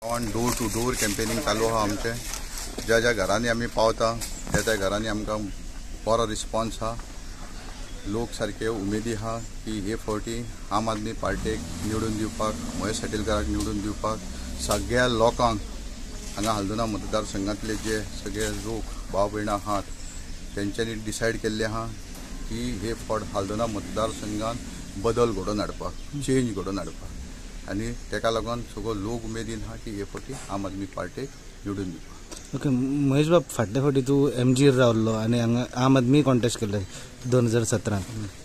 On door to door campaigning चालू आहा आमचे. ज्या ज्या घरांनी आमी पावता त्या घरांनी आमकां बरो रिस्पॉन्स आहा. लोक सारखे उमेदी आहा की हे फावटी आम आदमी पार्टीक निवडून दिवपाक, महेश साटेलकाराक निवडून दिवपाक सगळ्या लोकांक हांगा हल्दोना मतदारसंघातले जे सगळे लोक भाव भयणां आहात तेंच्यांनी डिसायड केल्ले आहा की हे फावट हल्दोना मतदारसंघात बदल घडोवन हाडपाक, चेंज घडोवन हाडपाक आनी तेका लागून सगळो लोक उमेदीन आहा की हे फावटी आम आदमी पार्टीक निवडून दिवपाक. ओके महेश बाब, फाटल्या फावटी तूं MG रावल्लो आनी हांगा आम आदमी कॉन्टेस्ट केल्ले 2017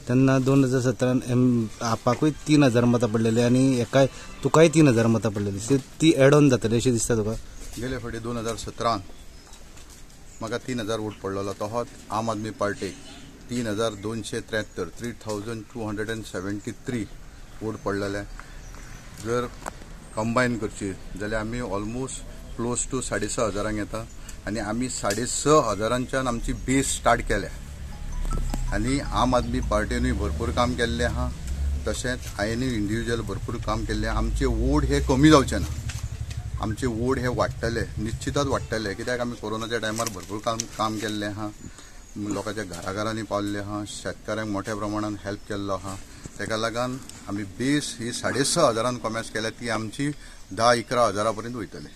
तेन्ना 2017 आपाकूय 3000 मतां पडलेली आनी एकाय तुकाय 3000 मतां पडलेली. ती एड ऑन जातली अशें दिसता तुका? गेले फावटी 2017 म्हाका 3000 वोट पडलेलो. तोच आम आदमी पार्टीक 3273 वोट पडलेले. जर कंबायन करची जाल्यार आमी ऑलमोस्ट क्लोज टू 6,500 येता आनी आमी 6,500 आमची बेस स्टार्ट केल्या. आनी आम आदमी पार्टीनूय भरपूर काम केल्लें आहा, तशेंच हांवेंय इंडिव्हिज्युअल भरपूर काम केल्लें. आमचे वोट हे कमी जावचे ना, आमचे वोट हे वाडटले, निश्चितच वाडटले. कित्याक आमी कोरोनाच्या टायमार भरपूर काम केल्लें आहा, लोकांच्या घराघरांनी पावल्ले आहा, शेतकाऱ्यांक मोठ्या प्रमाणात हेल्प केल्लो आहा. तेका लागून आमी बेस ही 6,500 कॉमेस केल्या ती आमची 10-11 हजारा पर्यंत वयतली.